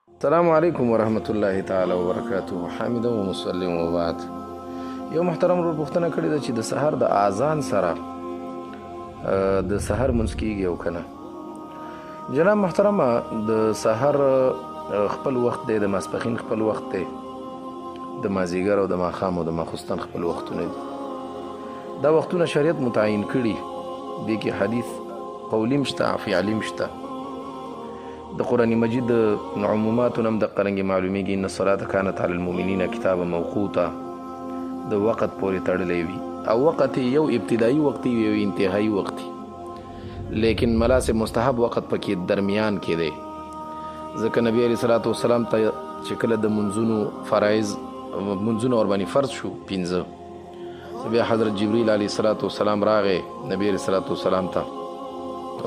السلام علیکم ورحمت الله تعالی وبرکاته. حامد و مسلم و بعد. یو محترم ورور پوښتنه کړې ده چې د سحر د اذان سره د سحر منځ کیږي او کنه. جناب محترمه، د سحر خپل وخت دی، د ماسپښین خپل وخت دی، د مازیګر او د ماښام او د ماخوستن خپل وختونه دي. دا وختونه شریعت متعین کړي دي کې حدیث قولي مشته، فعلي مشته. د قرآن مجید عموماتو هم د قرنګ معلومیږي ان الصلاة کانت علی المؤمنین کتابا موقوتا، د وخت پورې تړلی وي او وخت یو ابتدایي وخت وي او انتهایی وخت، لیکن ملاسب مستحب وخت پکې درمیان کې دی. ځکه نبی علیه الصلاة والسلام ته چې کله د منځونو فرایض منځونه ورباندې فرض شو 5، بیا حضرت جبریل علیه الصلاة والسلام راغی نبی علیه الصلاة والسلام ته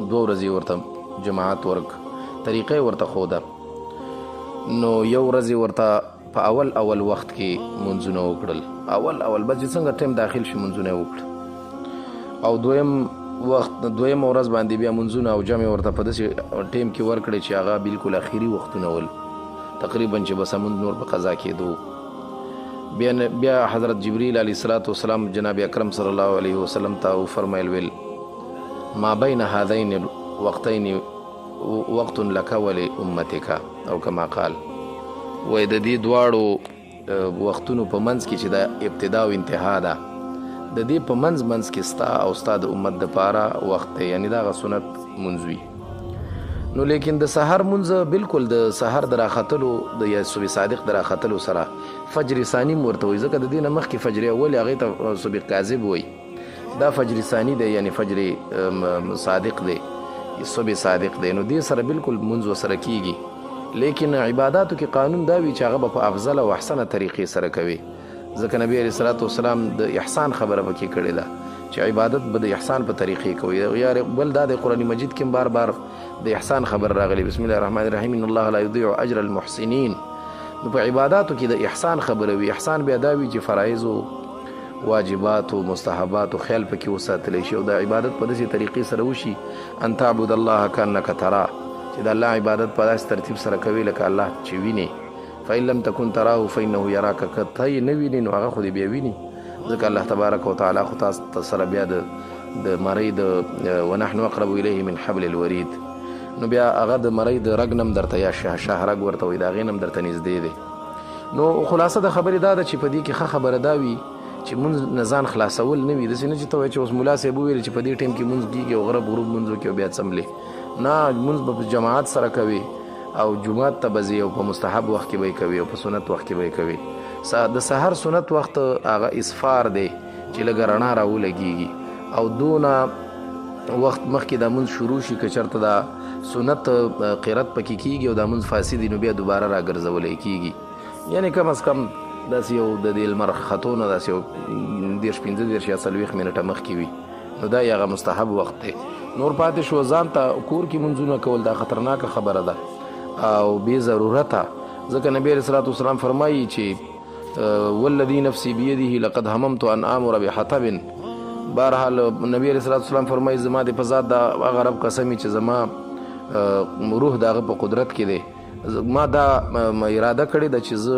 2 ورځې ورته جماعت ورک طریقې ورته خوده. نو یو ورځ ورته په اول وخت کې منځونه وکړل، اول بس چې څنګه ټیم داخل شي منځونه وکړل، او دویم ورځ باندې بیا منځونه او جمع ورته په داسې ټیم کې ورکړي چې هغه بالکل اخري وختونه ول، تقریبا چې بس مونږ نور په قضا کېدو. بیا حضرت جبریل علیه الصلاة والسلام جناب اکرم صلی الله علیه وسلم ته فرمایل ویل ما بین هذین الوقتین وقت لک ولی امتک، او کما قال، وای د دې دواړو وختونو په منځ کې چې دا ابتدا او انتها ده، د دې په منځ کې ستا او ستا د امت دپاره وخت دی، یعنی دا سنت منځ وي. نو لیکن د سحر منځ بالکل د سحر د راختلو د یا صبح صادق د راختلو سره فجر ثانی ورته وایي، ځکه د دې نه مخکې فجر اول هغې ته صبح کاذب وایي، دا فجر ثانی دی یعنی فجر صادق دی، صبح صادق دی. نو دې سره بالکل منځ وسره کیږي، لیکن عباداتو کې قانون دا وي چې هغه به په افضل او احسنه طریقې سره کوي. ځکه نبی علیه الصلاة والسلام د احسان خبره پکې کړې ده چې عبادت به د احسان په طریقې کوي. یا بل دا د قرآن مجید کې بار بار د احسان خبر راغلی، بسم الله الرحمن الرحیم ان الله لا یضیع اجر المحسنین. نو په عباداتو کې د احسان خبره وي. احسان بیا دا وي چې فرایض او واجبات او مستحبات او خیال پکې وساتلی شي، او د عبادت په داسې طریقې سره وشي ان تعبد الله کانک تراه، چې د الله عبادت په داسې ترتیب سره کوي لکه الله چې ویني. فإن لم تكن تراه فإنه يراك، که ته یې نه وینې نو هغه خو دې بیا ویني، ځکه الله تبارک وتعالی خو تاسو سره بیا د مرۍ د ونحن اقرب الیه من حبل الورید، نو بیا هغه د مرۍ د رګ نم درته یا شهرګ ورته وایي، د هغې نم درته نږدې دی. نو خلاصه د خبرې دا ده چې په دې کې ښه خبره دا وي چې مونځ نه ځان خلاصول نه وي، داسې نه چې ته وایې چې اوس ملا صاحب وویل چې په دې ټایم کې مونځ کېږي او غرب غروب مونځ وکړي او بیا څملې، نه، مونځ به په جماعت سره کوي او جمعات ته به ځي او په مستحب وخت کې به یې کوي او په سنت وخت کې به یې کوي. د سحر سنت وخت هغه اسفار دی چې لږه رڼا راولګېږي، او دونه وخت مخکې دا مونځ شروع شي که چېرته دا سنت قرت پکې کېږي او دا مونځ فاسد وي نو بیا دوباره راګرځولی کېږي، یعنی کم از کم داسې یو د دې لمر ختو نه داسې یو 15 یا 40 منټه مخکې وي، نو دا هغه مستحب وخت دی. نور پاتې شو ځان ته کور کې منځونه کول دا خطرناکه خبره ده او بې ضرورته، ځکه نبی علیه الصلاة والسلام فرمایي چې والذي نفسي بيده لقد هممت ان امر بحطب. بهرحال نبی علیه الصلاة والسلام فرمایي زما د په ذات د هغه رب قسمي چې زما روح د هغه په قدرت کې دی، ما دا اراده کړې ده چې زه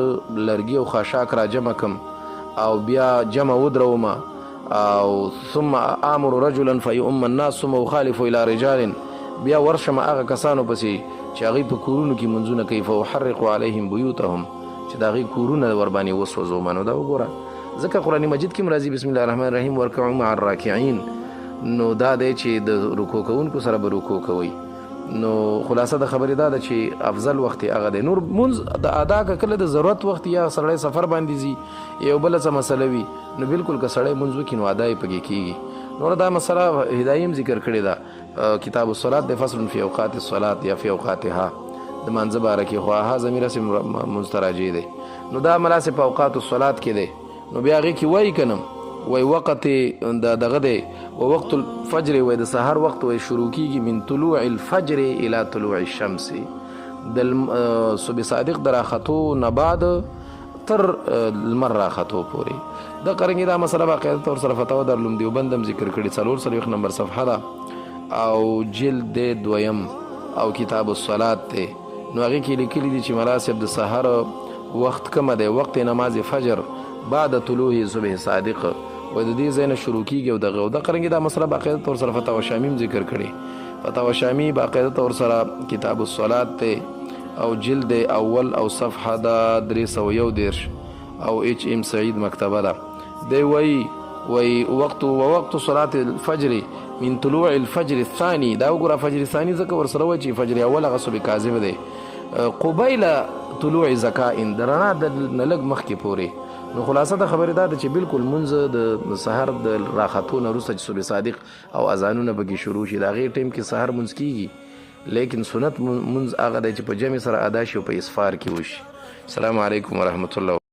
لرګي او خاشاک را جمع کم او بیا جمع ودروم، او ثم امر رجلا فيؤم الناس ثم اخالف الى رجال، بیا ورشم هغه کسانو پسې چې هغوی په کورونو کې منځونه کوي، فاحرق علیهم بیوتهم، چې د هغوی کورونه ورباندې وسوځوم. نو دا وګوره، ځکه قرآن مجید کې راځي بسم الله الرحمن الرحیم ورکعوا مع الراکعین، نو دا دی چې د رکوع کوونکو سره به رکوع کوئ. نو خلاصه د خبرې دا ده چې افضل وخت هغه دی. نور منځ د ادا که کله د ضرورت وخت یا سړی سفر باندې ځي یو بله څه مسله وي نو بالکل که سړی منځ وکړي نو ادا یې پکې کېږي. نور دا مسله هدایي هم ذکر کړې ده، کتاب الصلاة د فصل فی اوقات الصلاة یا فی اوقاتها، د مانځه باره کې خو هغه ضمیر اسم منځ ته راجع دی. نو دا مناسب په اوقات الصلاة کې دی، نو بیا هغې کې وایي که نه وای وقت دغه دی و وقت الفجر، وای د سحر وخت وای شروع کیږي من طلوع الفجر الى طلوع الشمس، د صبح صادق د راختو نه بعد تر لمر راختو پورې. د قرنګي دا مسله باقاعده طور سره فتاوا دارالعلوم دیوبند هم ذکر کړي، 4 نمبر صفحه ده او جلد 2 او کتاب الصلاة ته نو هغې کې لیکلي دي چې ملا صاحب د سهار وخت کومه دی، وقت نماز فجر بعد طلوع صبح صادق و د دې ځای نه شروع کېږي او دغه قرنګې دا مسله باقاعده طور سره فتاوی شامی هم ذکر کړي. فتاوی شامی باقاعده طور سره کتاب الصلات ته او جلد اول او صفحه دا 311 او ایچ ام سعید مکتبه ده. دی وی وقت صلات الفجر من طلوع الفجر الثاني، دا وګوره فجر ثاني ځکه ورسره وایي چې فجر اول هغه صبح کاذب دی، قبیل طلوع زکاء د رڼا د نه لږ مخکې پورې. نو خلاصه د خبرې دا ده چې بالکل منځ د سحر د راختو نه وروسته چې صبح صادق او اذانونه پکې شروع شي د هغې ټایم کې سحر منځ کېږي، لیکن سنت منځ هغه دی چې په جمع سره ادا شي او په اسفار کې وشي. السلام علیکم ورحمت الله.